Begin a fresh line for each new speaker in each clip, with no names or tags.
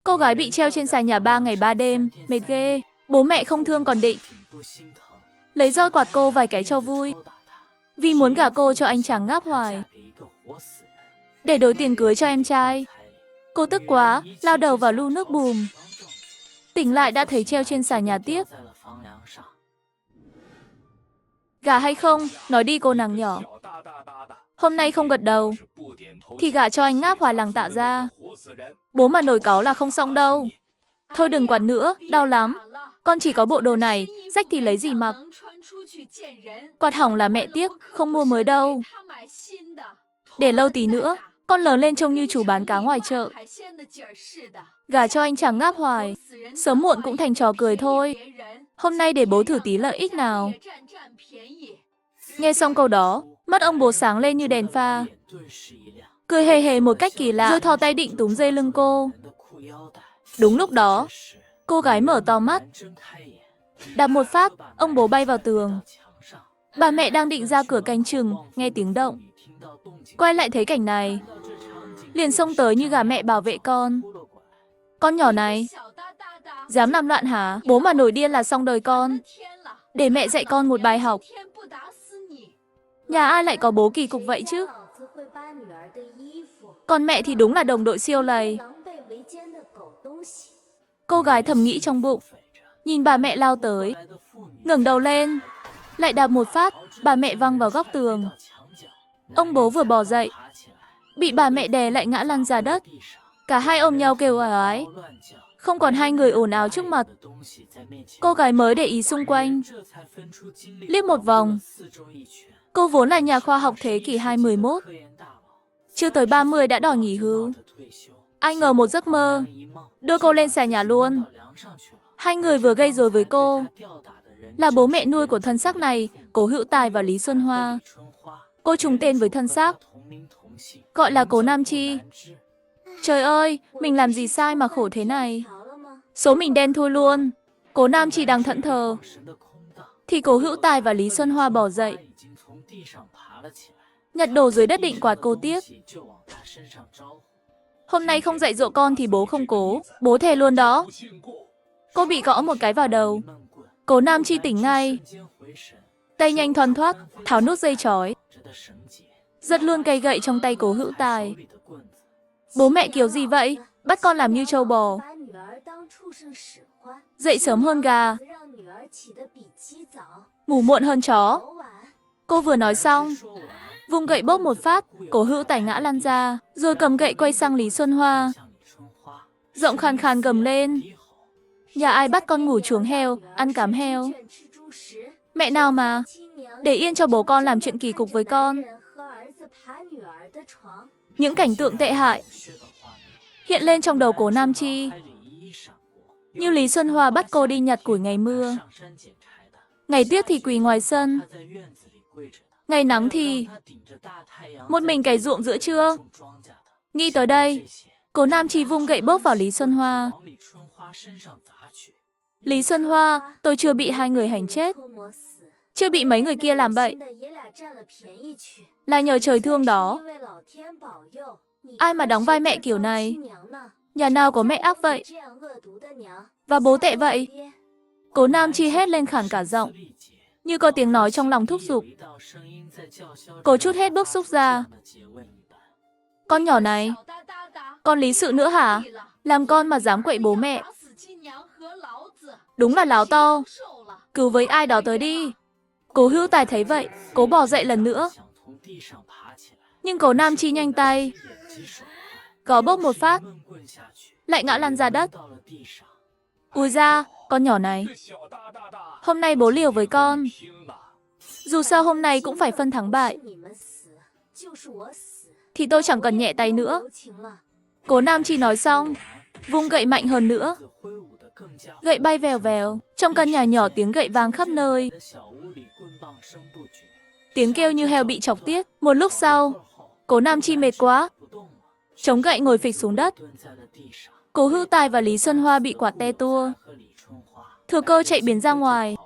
Cô gái bị treo trên xà nhà 3 ngày 3 đêm, mệt ghê. Bố mẹ không thương còn định lấy roi quạt cô vài cái cho vui. Vì muốn gả cô cho anh chàng ngáp hoài, để đổi tiền cưới cho em trai. Cô tức quá, lao đầu vào lu nước bùm. Tỉnh lại đã thấy treo trên xà nhà tiếp. Gả hay không, nói đi cô nàng nhỏ. Hôm nay không gật đầu, thì gả cho anh ngáp hoài lằng tạ ra. Bố mà nổi cáu là không xong đâu. Thôi đừng quạt nữa, đau lắm. Con chỉ có bộ đồ này, rách thì lấy gì mặc. Quạt hỏng là mẹ tiếc, không mua mới đâu. Để lâu tí nữa, con lớn lên trông như chủ bán cá ngoài chợ. Gả cho anh chàng ngáp hoài, sớm muộn cũng thành trò cười thôi. Hôm nay để bố thử tí lợi ích nào. Nghe xong câu đó, mắt ông bố sáng lên như đèn pha. Cười hề hề một cách kỳ lạ, rồi thò tay định túm dây lưng cô. Đúng lúc đó, cô gái mở to mắt. Đạp một phát, ông bố bay vào tường. Bà mẹ đang định ra cửa canh chừng, nghe tiếng động. Quay lại thấy cảnh này, liền xông tới như gà mẹ bảo vệ con. Con nhỏ này, dám làm loạn hả? Bố mà nổi điên là xong đời con. Để mẹ dạy con một bài học. Nhà ai lại có bố kỳ cục vậy chứ? Còn mẹ thì đúng là đồng đội siêu lầy. Cô gái thầm nghĩ trong bụng. Nhìn bà mẹ lao tới, ngẩng đầu lên, lại đạp một phát, bà mẹ văng vào góc tường. Ông bố vừa bò dậy, bị bà mẹ đè lại ngã lăn ra đất. Cả hai ôm nhau kêu oái oái. Không còn hai người ồn ào trước mặt. Cô gái mới để ý xung quanh, liếc một vòng. Cô vốn là nhà khoa học thế kỷ 21, chưa tới 30 đã đòi nghỉ hưu. Ai ngờ một giấc mơ đưa cô lên xà nhà luôn. Hai người vừa gây rối với cô là bố mẹ nuôi của thân xác này, Cố Hữu Tài và Lý Xuân Hoa. Cô trùng tên với thân xác, gọi là Cố Nam Chi. Trời ơi, mình làm gì sai mà khổ thế này? Số mình đen thui luôn. Cố Nam Chi đang thẫn thờ, thì Cố Hữu Tài và Lý Xuân Hoa bỏ dậy, nhặt đồ dưới đất định quạt cô tiếp. Hôm nay không dạy dỗ con thì bố không cố. Bố thề luôn đó. Cô bị gõ một cái vào đầu. Cố Nam Chi tỉnh ngay. Tay nhanh thoăn thoắt, tháo nút dây trói, giật luôn cây gậy trong tay Cố Hữu Tài. Bố mẹ kiểu gì vậy? Bắt con làm như trâu bò. Dậy sớm hơn gà, ngủ muộn hơn chó. Cô vừa nói xong, vung gậy bóp một phát, Cố Hữu Tài ngã lăn ra, rồi cầm gậy quay sang Lý Xuân Hoa. Giọng khàn khàn gầm lên. Nhà ai bắt con ngủ chuồng heo, ăn cám heo? Mẹ nào mà để yên cho bố con làm chuyện kỳ cục với con. Những cảnh tượng tệ hại hiện lên trong đầu Cố Nam Chi. Như Lý Xuân Hoa bắt cô đi nhặt củi ngày mưa, ngày tuyết thì quỳ ngoài sân, ngày nắng thì một mình cày ruộng giữa trưa. Nghĩ tới đây, Cố Nam Chi vung gậy bóp vào Lý Xuân Hoa. Lý Xuân Hoa, tôi chưa bị hai người hành chết, chưa bị mấy người kia làm bậy, là nhờ trời thương đó. Ai mà đóng vai mẹ kiểu này? Nhà nào có mẹ ác vậy? Và bố tệ vậy? Cố Nam Chi hét lên khản cả giọng, như có tiếng nói trong lòng thúc giục. Cô trút hết bức xúc ra. Con nhỏ này, con lý sự nữa hả? Làm con mà dám quậy bố mẹ, đúng là láo to. Cứu với ai đó tới đi. Cố Hữu Tài thấy vậy, cố bò dậy lần nữa. Nhưng Cố Nam Chi nhanh tay, gõ bốc một phát, lại ngã lăn ra đất. Ui da, con nhỏ này, hôm nay bố liều với con. Dù sao hôm nay cũng phải phân thắng bại, thì tôi chẳng cần nhẹ tay nữa. Cố Nam Chi nói xong, vung gậy mạnh hơn nữa. Gậy bay vèo vèo, trong căn nhà nhỏ tiếng gậy vang khắp nơi. Tiếng kêu như heo bị chọc tiết. Một lúc sau, Cố Nam Chi mệt quá, chống gậy ngồi phịch xuống đất. Cố Hữu Tài và Lý Xuân Hoa bị quạt te tua, thừa cơ chạy biến ra ngoài.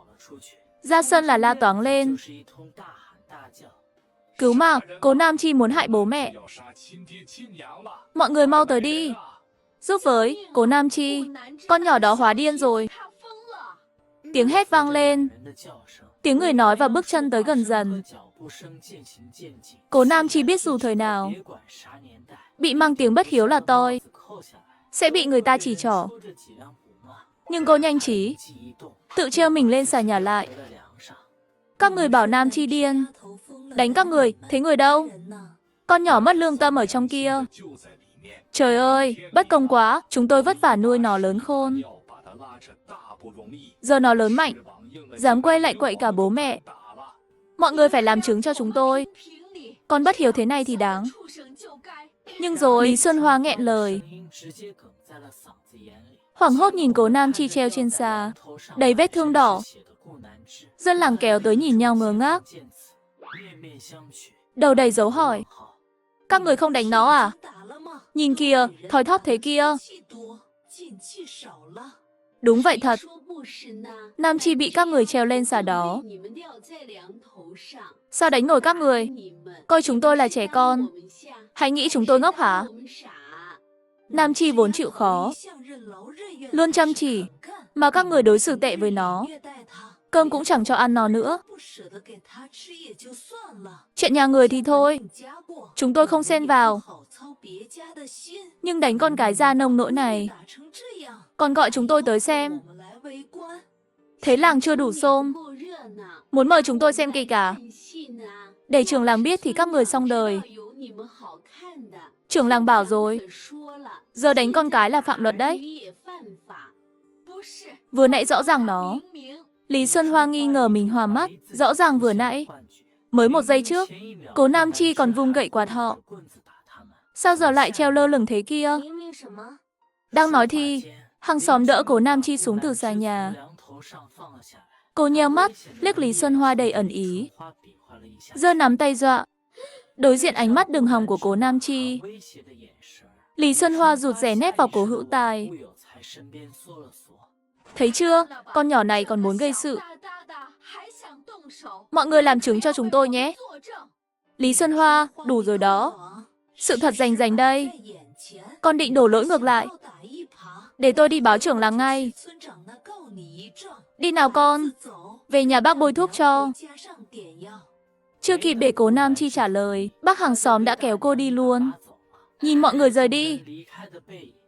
Ra sân là la toáng lên. Cứu mạng, Cố Nam Chi muốn hại bố mẹ. Mọi người mau tới đi. Giúp với, cố Nam Chi. Con nhỏ đó hóa điên rồi. Tiếng hét vang lên. Tiếng người nói và bước chân tới gần dần. Cố Nam Chi biết dù thời nào bị mang tiếng bất hiếu là tôi sẽ bị người ta chỉ trỏ. Nhưng cô nhanh trí tự treo mình lên xà nhà lại. Các người bảo Nam Chi điên. Đánh các người, thế người đâu? Con nhỏ mất lương tâm ở trong kia. Trời ơi, bất công quá, chúng tôi vất vả nuôi nó lớn khôn. Giờ nó lớn mạnh, dám quay lại quậy cả bố mẹ. Mọi người phải làm chứng cho chúng tôi. Con bất hiếu thế này thì đáng. Nhưng rồi, Lý Xuân Hoa nghẹn lời. Hoảng hốt nhìn cố Nam Chi treo trên xà, đầy vết thương đỏ. Dân làng kéo tới nhìn nhau ngơ ngác, đầu đầy dấu hỏi. Các người không đánh nó à? Nhìn kìa, thoi thóp thế kia. Đúng vậy thật. Nam Chi bị các người treo lên xà đó. Sao đánh nổi các người? Coi chúng tôi là trẻ con. Hãy nghĩ chúng tôi ngốc hả? Nam Chi vốn chịu khó, luôn chăm chỉ, mà các người đối xử tệ với nó. Cơm cũng chẳng cho ăn nó nữa. Chuyện nhà người thì thôi, chúng tôi không xen vào. Nhưng đánh con cái da nông nỗi này, còn gọi chúng tôi tới xem. Thế làng chưa đủ xôm, muốn mời chúng tôi xem kịch cả. Để trưởng làng biết thì các người xong đời. Trưởng làng bảo rồi, giờ đánh con cái là phạm luật đấy. Vừa nãy rõ ràng nó. Lý Xuân Hoa nghi ngờ mình hòa mắt. Rõ ràng vừa nãy, mới một giây trước, cố Nam Chi còn vung gậy quạt họ. Sao giờ lại treo lơ lửng thế kia? Đang nói thì, hàng xóm đỡ cố Nam Chi xuống từ xà nhà. Cô nheo mắt, liếc Lý Xuân Hoa đầy ẩn ý. Giơ nắm tay dọa. Đối diện ánh mắt đừng hòng của cố Nam Chi, Lý Xuân Hoa rụt rè nép vào cố Hữu Tài. Thấy chưa, con nhỏ này còn muốn gây sự. Mọi người làm chứng cho chúng tôi nhé. Lý Xuân Hoa, đủ rồi đó. Sự thật rành rành đây. Con định đổ lỗi ngược lại. Để tôi đi báo trưởng làng ngay. Đi nào con. Về nhà bác bôi thuốc cho. Chưa kịp để cố Nam Chi trả lời, bác hàng xóm đã kéo cô đi luôn. Nhìn mọi người rời đi.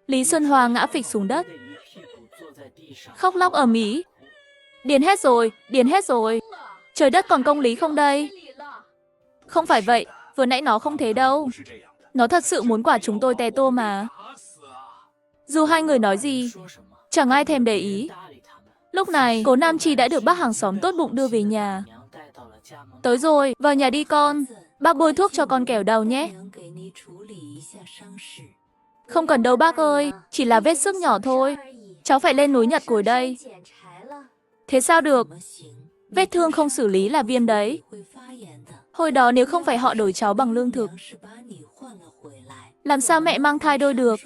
Lý Xuân Hoa ngã phịch xuống đất, khóc lóc ầm ĩ. Điên hết rồi, điên hết rồi. Trời đất còn công lý không đây? Không phải vậy, vừa nãy nó không thế đâu. Nó thật sự muốn quả chúng tôi tè tô mà. Dù hai người nói gì, chẳng ai thèm để ý. Lúc này, cố Nam Chi đã được bác hàng xóm tốt bụng đưa về nhà. Tới rồi, vào nhà đi con. Bác bôi thuốc cho con kẻo đau nhé. Không cần đâu bác ơi, chỉ là vết xước nhỏ thôi. Cháu phải lên núi nhặt củi đây. Thế sao được? Vết thương không xử lý là viêm đấy. Hồi đó nếu không phải họ đổi cháu bằng lương thực, làm sao mẹ mang thai đôi được?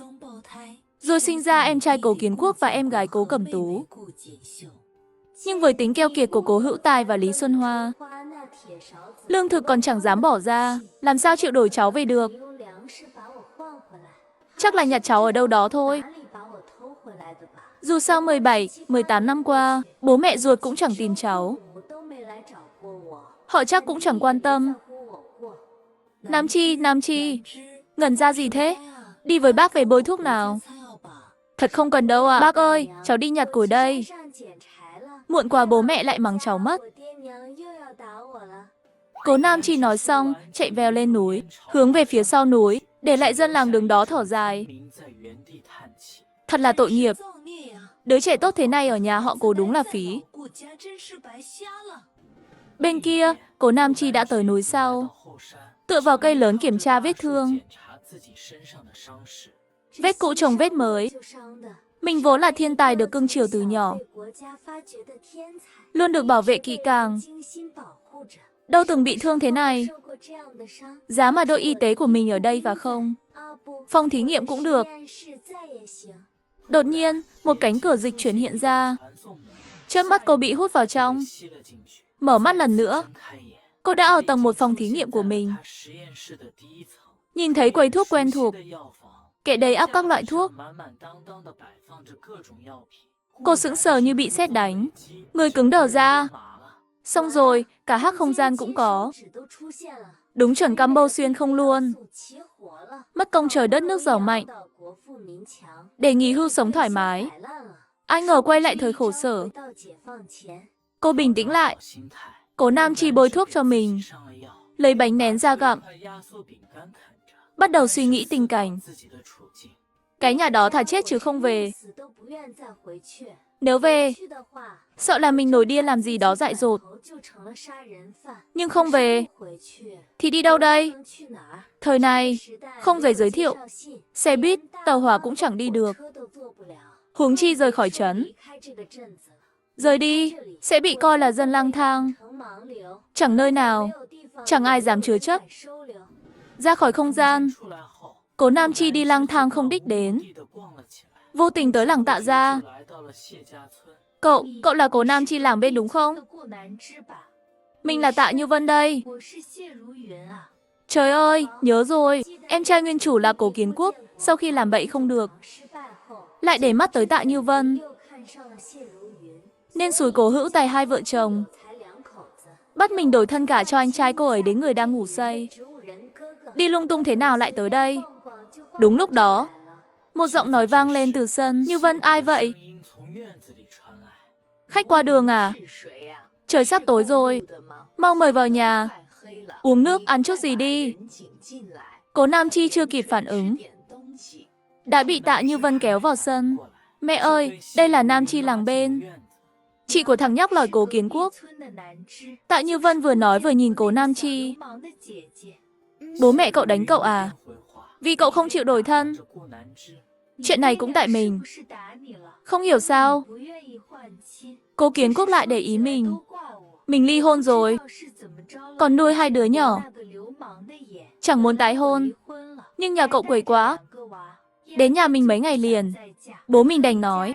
Rồi sinh ra em trai Cố Kiến Quốc và em gái Cố Cẩm Tú. Nhưng với tính keo kiệt của Cố Hữu Tài và Lý Xuân Hoa, lương thực còn chẳng dám bỏ ra, làm sao chịu đổi cháu về được? Chắc là nhặt cháu ở đâu đó thôi. Dù sao 17, 18 năm qua, bố mẹ ruột cũng chẳng tìm cháu. Họ chắc cũng chẳng quan tâm. Nam Chi, ngẩn ra gì thế? Đi với bác về bôi thuốc nào. Thật không cần đâu ạ. Bác ơi, cháu đi nhặt củi đây. Muộn quá bố mẹ lại mắng cháu mất. Cố Nam Chi nói xong, chạy vèo lên núi, hướng về phía sau núi, để lại dân làng đứng đó thở dài. Thật là tội nghiệp. Đứa trẻ tốt thế này ở nhà họ Cố đúng là phí. Bên kia, Cố Nam Chi đã tới núi sau, tựa vào cây lớn kiểm tra vết thương. Vết cũ chồng vết mới. Mình vốn là thiên tài được cưng chiều từ nhỏ, luôn được bảo vệ kỹ càng, đâu từng bị thương thế này. Giá mà đội y tế của mình ở đây và không. Phòng thí nghiệm cũng được. Đột nhiên, một cánh cửa dịch chuyển hiện ra. Chớp mắt cô bị hút vào trong. Mở mắt lần nữa, cô đã ở tầng 1 phòng thí nghiệm của mình. Nhìn thấy quầy thuốc quen thuộc, kệ đầy ắp các loại thuốc. Cô sững sờ như bị sét đánh, người cứng đờ ra. Xong rồi, cả hắc không gian cũng có. Đúng chuẩn combo xuyên không luôn. Mất công trời đất nước giàu mạnh. Để nghỉ hưu sống thoải mái. Ai ngờ quay lại thời khổ sở. Cô bình tĩnh lại. Cố Nam Chi bôi thuốc cho mình, lấy bánh nén ra gặm. Bắt đầu suy nghĩ tình cảnh. Cái nhà đó thà chết chứ không về. Nếu về, sợ là mình nổi điên làm gì đó dại dột. Nhưng không về, thì đi đâu đây? Thời này, không giấy giới thiệu, xe buýt, tàu hỏa cũng chẳng đi được. Huống chi rời khỏi trấn. Rời đi, sẽ bị coi là dân lang thang. Chẳng nơi nào, chẳng ai dám chứa chấp. Ra khỏi không gian, Cố Nam Chi đi lang thang không đích đến. Vô tình tới làng Tạ Gia. Cậu là Cố Nam Chi làng bên đúng không? Mình là Tạ Như Vân đây. Trời ơi, nhớ rồi, em trai nguyên chủ là Cố Kiến Quốc, sau khi làm bậy không được, lại để mắt tới Tạ Như Vân. Nên xúi Cố Hữu Tài hai vợ chồng, bắt mình đổi thân cả cho anh trai cô ấy đến người đang ngủ say. Đi lung tung thế nào lại tới đây? Đúng lúc đó, một giọng nói vang lên từ sân. Như Vân, ai vậy? Khách qua đường à? Trời sắp tối rồi, mau mời vào nhà. Uống nước, ăn chút gì đi. Cố Nam Chi chưa kịp phản ứng, đã bị Tạ Như Vân kéo vào sân. Mẹ ơi, đây là Nam Chi làng bên, chị của thằng nhóc lòi Cố Kiến Quốc. Tạ Như Vân vừa nói vừa nhìn Cố Nam Chi. Bố mẹ cậu đánh cậu à? Vì cậu không chịu đổi thân. Chuyện này cũng tại mình. Không hiểu sao Cố Kiến Quốc lại để ý mình. Mình ly hôn rồi, còn nuôi hai đứa nhỏ. Chẳng muốn tái hôn, nhưng nhà cậu quấy quá. Đến nhà mình mấy ngày liền, bố mình đành nói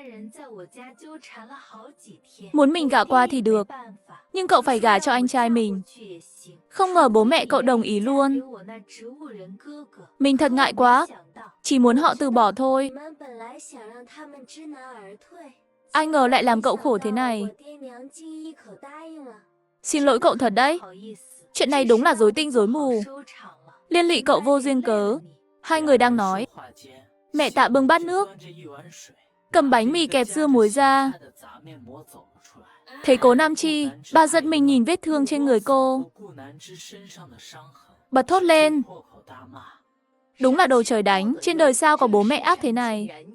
muốn mình gả qua thì được, nhưng cậu phải gả cho anh trai mình. Không ngờ bố mẹ cậu đồng ý luôn. Mình thật ngại quá, chỉ muốn họ từ bỏ thôi. Ai ngờ lại làm cậu khổ thế này. Xin lỗi cậu thật đấy. Chuyện này đúng là rối tinh rối mù, liên lụy cậu vô duyên cớ. Hai người đang nói, mẹ Tạ bưng bát nước, cầm bánh mì kẹp dưa muối ra. Thấy Cố Nam Chi, bà giật mình nhìn vết thương trên người cô, bật thốt lên. Đúng là đồ trời đánh, trên đời sao có bố mẹ ác thế này.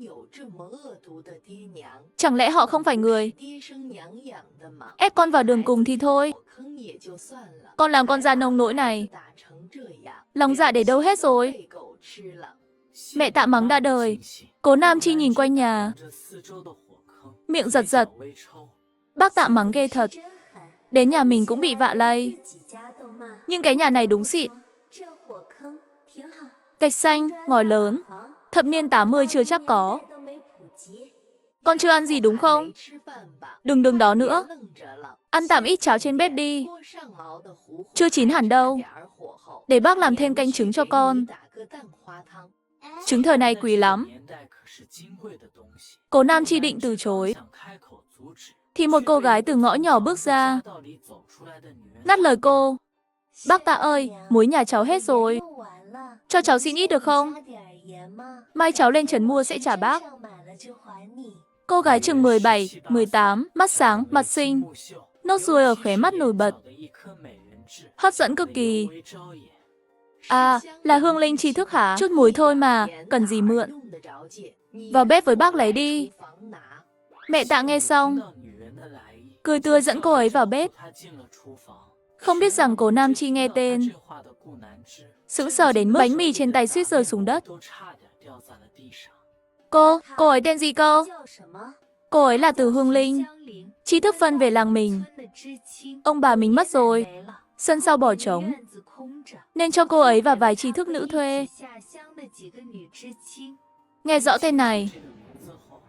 Chẳng lẽ họ không phải người? Ép con vào đường cùng thì thôi. Con làm con ra nông nỗi này, lòng dạ để đâu hết rồi. Mẹ Tạ mắng đã đời. Cố Nam Chi nhìn quanh nhà, miệng giật giật. Bác Tạ mắng ghê thật, đến nhà mình cũng bị vạ lây. Nhưng cái nhà này đúng xịn. Gạch xanh, ngói lớn, thập niên 80 chưa chắc có. Con chưa ăn gì đúng không? Đừng đứng đó nữa, ăn tạm ít cháo trên bếp đi. Chưa chín hẳn đâu, để bác làm thêm canh trứng cho con. Trứng thời này quý lắm. Cố Nam Chi định từ chối, thì một cô gái từ ngõ nhỏ bước ra, ngắt lời cô. Bác Tạ ơi, muối nhà cháu hết rồi, cho cháu xin ít được không? Mai cháu lên trấn mua sẽ trả bác. Cô gái chừng 17, 18, mắt sáng, mặt xinh, nốt ruồi ở khóe mắt nổi bật, hấp dẫn cực kỳ. À, là Hương Linh tri thức hả? Chút muối thôi mà, cần gì mượn. Vào bếp với bác lấy đi. Mẹ Tạ nghe xong, cười tươi dẫn cô ấy vào bếp. Không biết rằng Cố Nam Chi nghe tên, sững sờ đến mức bánh mì trên tay suýt rơi xuống đất. Cô ấy tên gì cơ? Cô ấy là Từ Hương Linh, tri thức phân về làng mình. Ông bà mình mất rồi, sân sau bỏ trống, nên cho cô ấy và vài tri thức nữ thuê. Nghe rõ tên này,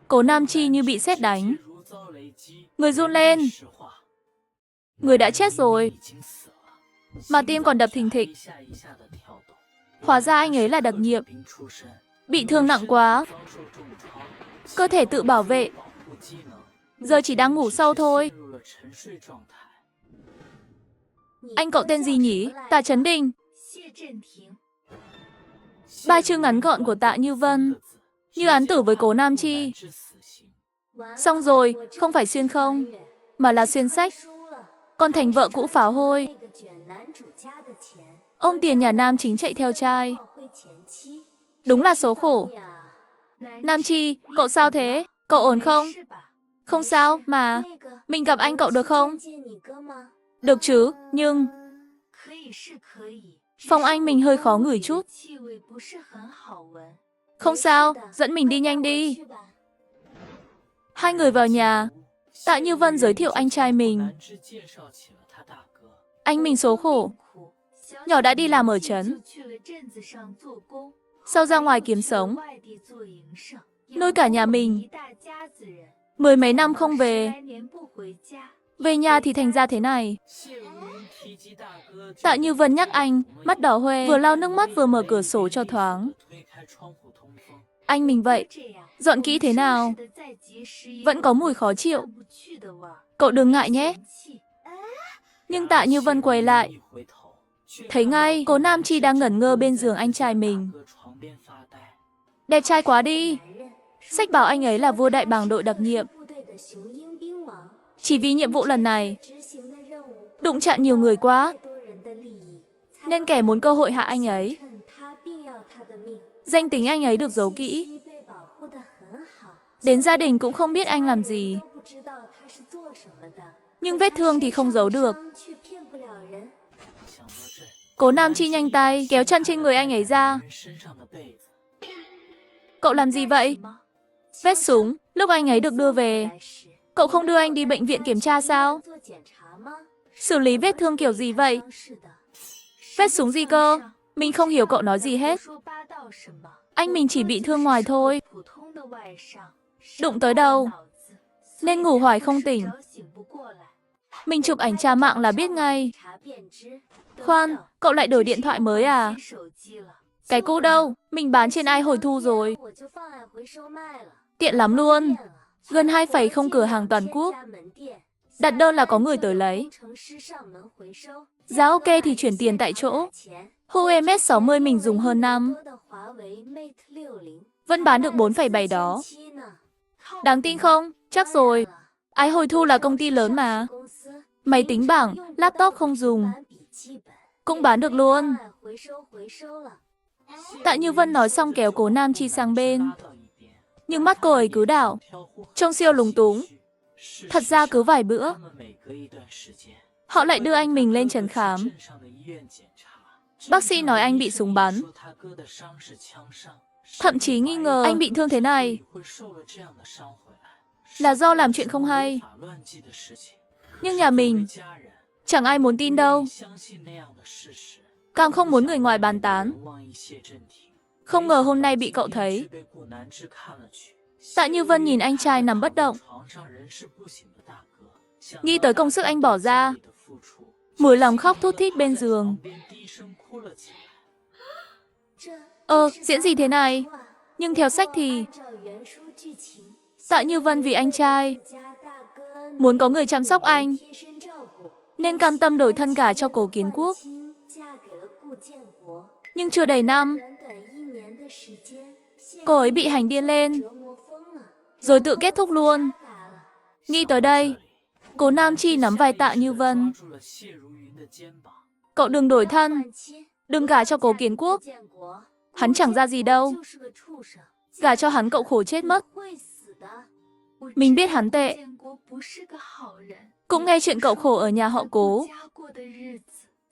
Cố Nam Chi như bị sét đánh, người run lên. Người đã chết rồi, mà tim còn đập thình thịch. Hóa ra anh ấy là đặc nhiệm, Bị thương nặng quá, cơ thể tự bảo vệ. Giờ chỉ đang ngủ sâu thôi. Anh cậu tên gì nhỉ? Tạ Chấn Đình. 3 chữ ngắn gọn của Tạ Như Vân. Như án tử với Cố Nam Chi. Xong rồi, không phải xuyên không, mà là xuyên sách. Con thành vợ cũ phá hôi. Ôm tiền nhà nam chính chạy theo trai. Đúng là số khổ. Nam Chi, cậu sao thế? Cậu ổn không? Không sao, mà. Mình gặp anh cậu được không? Được chứ, nhưng... Phòng anh mình hơi khó ngửi chút. Không sao, dẫn mình đi nhanh đi. Hai người vào nhà. Tạ Như Vân giới thiệu anh trai mình. Anh mình số khổ. Nhỏ đã đi làm ở trấn, sau ra ngoài kiếm sống, nuôi cả nhà mình. 10 mấy năm không về. Về nhà thì thành ra thế này. Tạ Như Vân nhắc anh, mắt đỏ hoe, vừa lau nước mắt vừa mở cửa sổ cho thoáng. Anh mình vậy, dọn kỹ thế nào? Vẫn có mùi khó chịu. Cậu đừng ngại nhé. Nhưng Tạ Như Vân quay lại, thấy ngay Cố Nam Chi đang ngẩn ngơ bên giường anh trai mình. Đẹp trai quá đi. Sách bảo anh ấy là vua đại bàng đội đặc nhiệm. Chỉ vì nhiệm vụ lần này, đụng chạm nhiều người quá, nên kẻ muốn cơ hội hạ anh ấy. Danh tính anh ấy được giấu kỹ. Đến gia đình cũng không biết anh làm gì. Nhưng vết thương thì không giấu được. Cố Nam Chi nhanh tay kéo chăn trên người anh ấy ra. Cậu làm gì vậy? Vết súng, lúc anh ấy được đưa về. Cậu không đưa anh đi bệnh viện kiểm tra sao? Xử lý vết thương kiểu gì vậy? Vết súng gì cơ? Mình không hiểu cậu nói gì hết. Anh mình chỉ bị thương ngoài thôi. Đụng tới đâu? Nên ngủ hoài không tỉnh. Mình chụp ảnh tra mạng là biết ngay. Khoan, cậu lại đổi điện thoại mới à? Cái cũ đâu? Mình bán trên ai hồi thu rồi. Tiện lắm luôn. Gần 2,0 cửa hàng toàn quốc. Đặt đơn là có người tới lấy. Giá ok thì chuyển tiền tại chỗ. Huawei Mate 60 mình dùng hơn năm. Vẫn bán được 4,7 đó. Đáng tin không? Chắc rồi. Ái hồi thu là công ty lớn mà. Máy tính bảng, laptop không dùng. Cũng bán được luôn. Tạ Như Vân nói xong kéo Cố Nam Chi sang bên. Nhưng mắt cô ấy cứ đảo. Trông siêu lúng túng. Thật ra cứ vài bữa, họ lại đưa anh mình lên trần khám. Bác sĩ nói anh bị súng bắn. Thậm chí nghi ngờ anh bị thương thế này là do làm chuyện không hay. Nhưng nhà mình chẳng ai muốn tin đâu. Càng không muốn người ngoài bàn tán. Không ngờ hôm nay bị cậu thấy. Tạ Như Vân nhìn anh trai nằm bất động. Nghĩ tới công sức anh bỏ ra. Mùi lòng khóc thút thít bên giường. Diễn gì thế này? Nhưng theo sách thì Tạ Như Vân vì anh trai, muốn có người chăm sóc anh, nên cam tâm đổi thân gả cho Cố Kiến Quốc. Nhưng chưa đầy năm, cô ấy bị hành điên lên, rồi tự kết thúc luôn. Nghĩ tới đây, Cố Nam Chi nắm vai Tạ Như Vân. Cậu đừng đổi thân, đừng gả cho Cố Kiến Quốc. Hắn chẳng ra gì đâu. Gả cho hắn cậu khổ chết mất. Mình biết hắn tệ. Cũng nghe chuyện cậu khổ ở nhà họ Cố.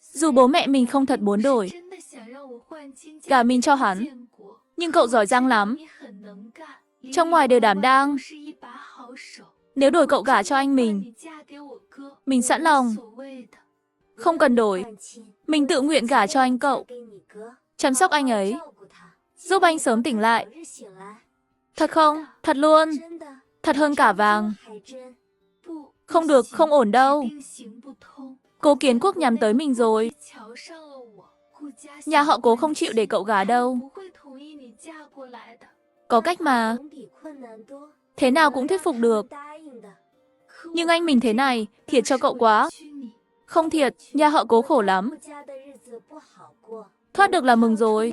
Dù bố mẹ mình không thật muốn đổi, gả mình cho hắn, nhưng cậu giỏi giang lắm. Trong ngoài đều đảm đang. Nếu đổi cậu gả cho anh mình sẵn lòng. Không cần đổi. Mình tự nguyện gả cho anh cậu. Chăm sóc anh ấy, giúp anh sớm tỉnh lại. Thật không? Thật luôn. Thật hơn cả vàng. Không được, không ổn đâu. Cố Kiến Quốc nhắm tới mình rồi. Nhà họ Cố không chịu để cậu gả đâu. Có cách mà. Thế nào cũng thuyết phục được. Nhưng anh mình thế này, thiệt cho cậu quá. Không thiệt, nhà họ Cố khổ lắm. Thoát được là mừng rồi.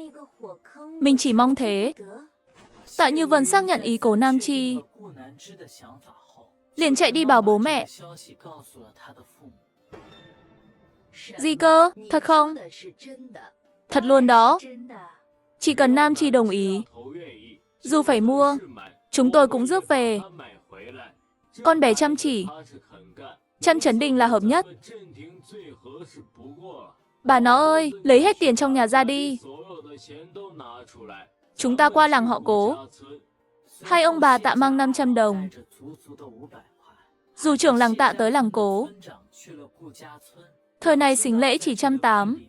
Mình chỉ mong thế. Tạ Như Vân xác nhận ý Cố Nam Chi, liền chạy đi bảo bố mẹ. Gì cơ? Thật không? Thật luôn đó. Chỉ cần Nam Chi đồng ý, dù phải mua, chúng tôi cũng rước về. Con bé chăm chỉ, chăn Trấn Đình là hợp nhất. Bà nó ơi, lấy hết tiền trong nhà ra đi. Chúng ta qua làng họ Cố. Hai ông bà Tạ mang 500 đồng. Dù trưởng làng Tạ tới làng Cố. Thời này xính lễ chỉ 180.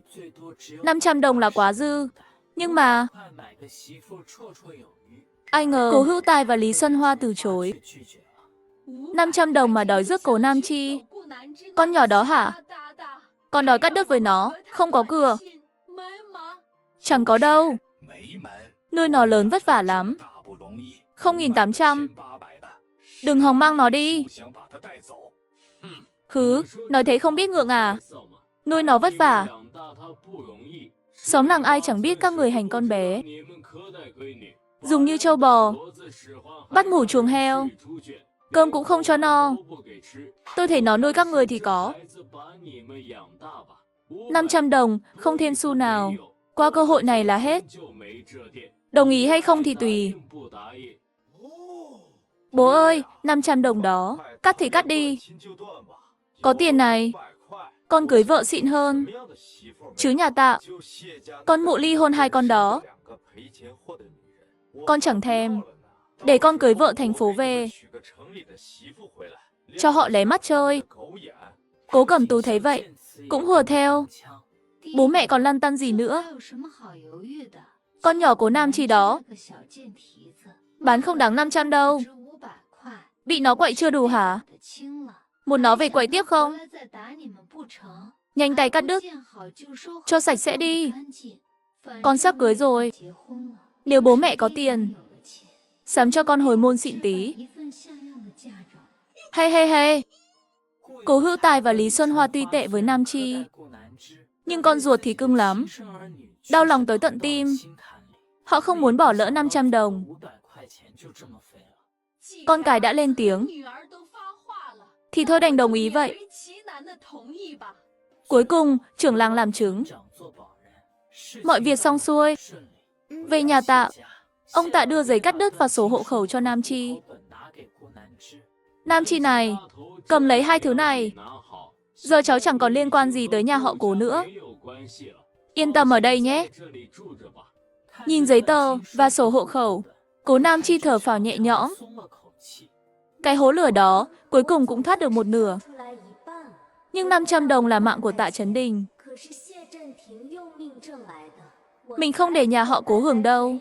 500 đồng là quá dư. Nhưng mà ai ngờ Cố Hữu Tài và Lý Xuân Hoa từ chối. 500 đồng mà đòi rước Cố Nam Chi. Con nhỏ đó hả? Con đòi cắt đứt với nó, không có cửa. Chẳng có đâu. Nuôi nó lớn vất vả lắm. 0.800. Đừng hòng mang nó đi. Hứ, nói thế không biết ngượng à? Nuôi nó vất vả. Xóm làng ai chẳng biết các người hành con bé. Dùng như trâu bò. Bắt ngủ chuồng heo. Cơm cũng không cho no. Tôi thấy nó nuôi các người thì có. 500 đồng, không thêm xu nào. Qua cơ hội này là hết. Đồng ý hay không thì tùy. Bố ơi, 500 đồng đó. Cắt thì cắt đi. Có tiền này. Con cưới vợ xịn hơn. Chứ nhà Tạ. Con mụ ly hôn hai con đó. Con chẳng thèm. Để con cưới vợ thành phố về. Cho họ lé mắt chơi. Cố Cẩm Tú thấy vậy, cũng hùa theo. Bố mẹ còn lăn tăn gì nữa. Con nhỏ Cố Nam Chi đó. Bán không đáng 500 đâu. Bị nó quậy chưa đủ hả? Muốn nó về quậy tiếp không? Nhanh tay cắt đứt. Cho sạch sẽ đi. Con sắp cưới rồi. Nếu bố mẹ có tiền, sắm cho con hồi môn xịn tí. Hay. Cố Hữu Tài và Lý Xuân Hoa tuy tệ với Nam Chi, nhưng con ruột thì cưng lắm. Đau lòng tới tận tim. Họ không muốn bỏ lỡ 500 đồng. Con cái đã lên tiếng, thì thôi đành đồng ý vậy. Cuối cùng, trưởng làng làm chứng. Mọi việc xong xuôi. Về nhà Tạ, ông Tạ đưa giấy cắt đứt và sổ hộ khẩu cho Nam Chi. Nam Chi này, cầm lấy hai thứ này. Giờ cháu chẳng còn liên quan gì tới nhà họ Cố nữa. Yên tâm ở đây nhé. Nhìn giấy tờ và sổ hộ khẩu, Cố Nam Chi thở phào nhẹ nhõm. Cái hố lửa đó cuối cùng cũng thoát được một nửa. Nhưng 500 đồng là mạng của Tạ Trấn Đình. Mình không để nhà họ Cố hưởng đâu.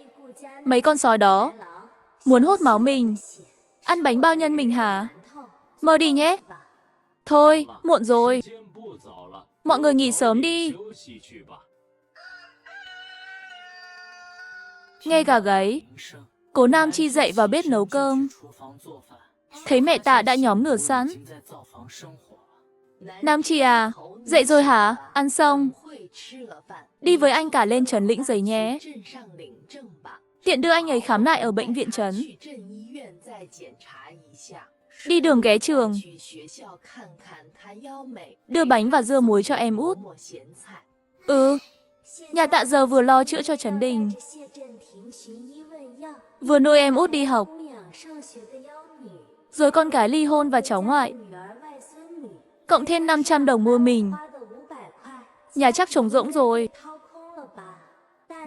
Mấy con sói đó muốn hút máu mình. Ăn bánh bao nhân mình hả? Mơ đi nhé. Thôi, muộn rồi. Mọi người nghỉ sớm đi. Nghe gà gáy, Cố Nam Chi dậy vào bếp nấu cơm. Thấy mẹ Tạ đã nhóm lửa sẵn. Nam Chi à, dậy rồi hả? Ăn xong. Đi với anh cả lên trấn lĩnh giấy nhé. Tiện đưa anh ấy khám lại ở bệnh viện trấn. Đi đường ghé trường. Đưa bánh và dưa muối cho em út. Nhà Tạ giờ vừa lo chữa cho Trấn Đình, vừa nuôi em út đi học. Rồi con cái ly hôn và cháu ngoại. Cộng thêm 500 đồng mua mình. Nhà chắc trống rỗng rồi.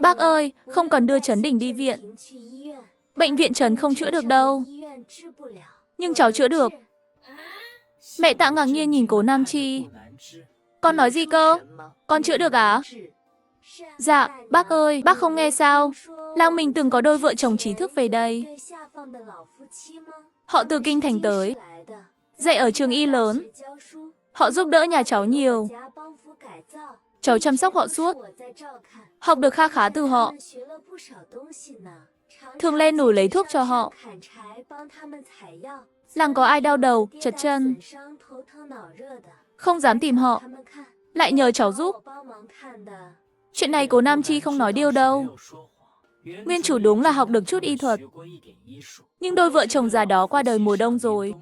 Bác ơi, không cần đưa Trấn Đình đi viện. Bệnh viện trấn không chữa được đâu. Nhưng cháu chữa được. Mẹ Tạ ngạc nhiên nhìn Cố Nam Chi. Con nói gì cơ? Con chữa được à? Dạ, bác ơi, bác không nghe sao? Làng mình từng có đôi vợ chồng trí thức về đây. Họ từ kinh thành tới, dạy ở trường y lớn. Họ giúp đỡ nhà cháu nhiều. Cháu chăm sóc họ suốt. học được kha khá từ họ. Thường lên núi lấy thuốc cho họ. Làng có ai đau đầu, chật chân, không dám tìm họ, lại nhờ cháu giúp. Chuyện này Cố Nam Chi không nói điêu đâu. Nguyên chủ đúng là học được chút y thuật. Nhưng đôi vợ chồng già đó qua đời mùa đông rồi.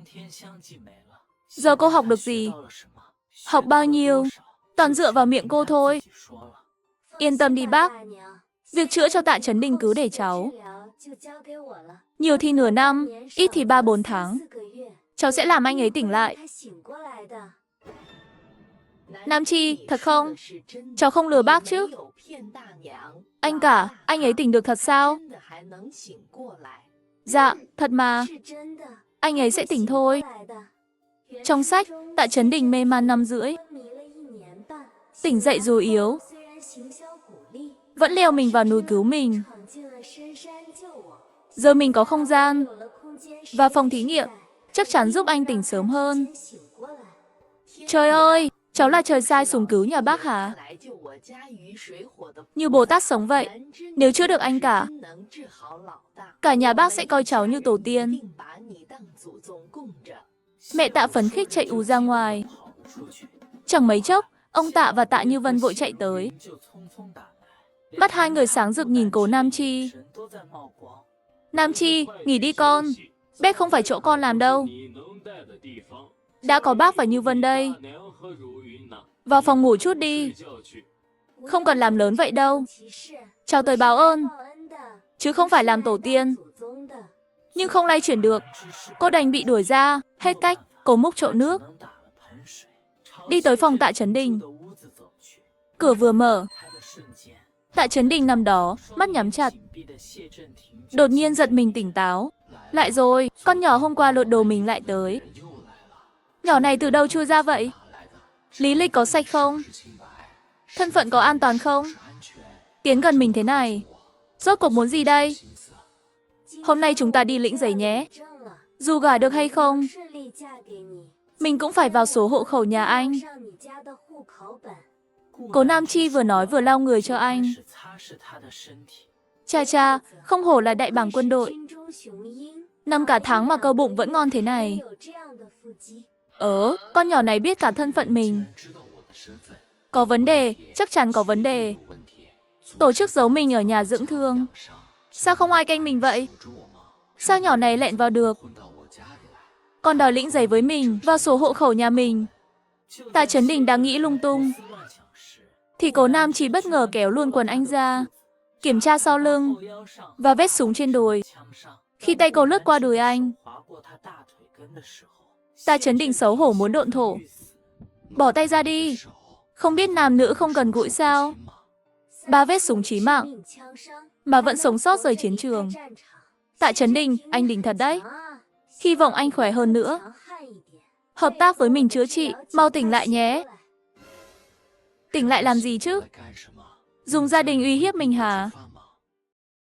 Giờ cô học được gì? Học bao nhiêu? Toàn dựa vào miệng cô thôi. Yên tâm đi bác. Việc chữa cho Tạ Chấn Đình cứ để cháu. Nhiều thì nửa năm, ít thì 3-4 tháng. Cháu sẽ làm anh ấy tỉnh lại. Nam Chi, thật không? Cháu không lừa bác chứ? Anh cả, anh ấy tỉnh được thật sao? Dạ, thật mà. Anh ấy sẽ tỉnh thôi. Trong sách, Tạ Chấn Đình mê man 5 rưỡi. Tỉnh dậy rồi yếu. Vẫn leo mình vào núi cứu mình. Giờ mình có không gian và phòng thí nghiệm, chắc chắn giúp anh tỉnh sớm hơn. Trời ơi, cháu là trời sai xuống cứu nhà bác hả? Như Bồ Tát sống vậy, nếu chữa được anh cả nhà bác sẽ coi cháu như tổ tiên. Mẹ Tạ phấn khích chạy ù ra ngoài. Chẳng mấy chốc, ông Tạ và Tạ Như Vân vội chạy tới. Mắt hai người sáng rực nhìn Cố Nam Chi. Nam Chi, nghỉ đi con. Bếp không phải chỗ con làm đâu. Đã có bác và Như Vân đây. Vào phòng ngủ chút đi. Không cần làm lớn vậy đâu. Chào tới báo ơn, chứ không phải làm tổ tiên. Nhưng không lay chuyển được. Cô đành bị đuổi ra. Hết cách, cô múc chậu nước, đi tới phòng Tạ Chấn Đình. Cửa vừa mở, Tạ Chấn Đình nằm đó, mắt nhắm chặt. Đột nhiên giật mình tỉnh táo. Lại rồi, con nhỏ hôm qua lột đồ mình lại tới. Nhỏ này từ đâu chui ra vậy? Lý lịch có sạch không? Thân phận có an toàn không? Tiến gần mình thế này, rốt cuộc muốn gì đây? Hôm nay chúng ta đi lĩnh giấy nhé. Dù gả được hay không, mình cũng phải vào số hộ khẩu nhà anh. Cố Nam Chi vừa nói vừa lau người cho anh. Cha cha, không hổ là đại bàng quân đội. Nằm cả tháng mà cơ bụng vẫn ngon thế này. Con nhỏ này biết cả thân phận mình. Có vấn đề, chắc chắn có vấn đề. Tổ chức giấu mình ở nhà dưỡng thương. Sao không ai canh mình vậy? Sao nhỏ này lẹn vào được? Còn đòi lĩnh giấy với mình, vào sổ hộ khẩu nhà mình. Tạ Chấn Đình đang nghĩ lung tung, thì Cố Nam Chi bất ngờ kéo luôn quần anh ra, kiểm tra sau lưng và vết súng trên đùi. Khi tay cô lướt qua đùi anh, Tạ Chấn Đình xấu hổ muốn độn thổ. Bỏ tay ra đi. Không biết nam nữ không cần gũi sao? 3 vết súng chí mạng mà vẫn sống sót rời chiến trường. Tạ Chấn Đình, anh đỉnh thật đấy. Hy vọng anh khỏe hơn nữa. Hợp tác với mình chữa trị, mau tỉnh lại nhé. Tỉnh lại làm gì chứ? Dùng gia đình uy hiếp mình hả?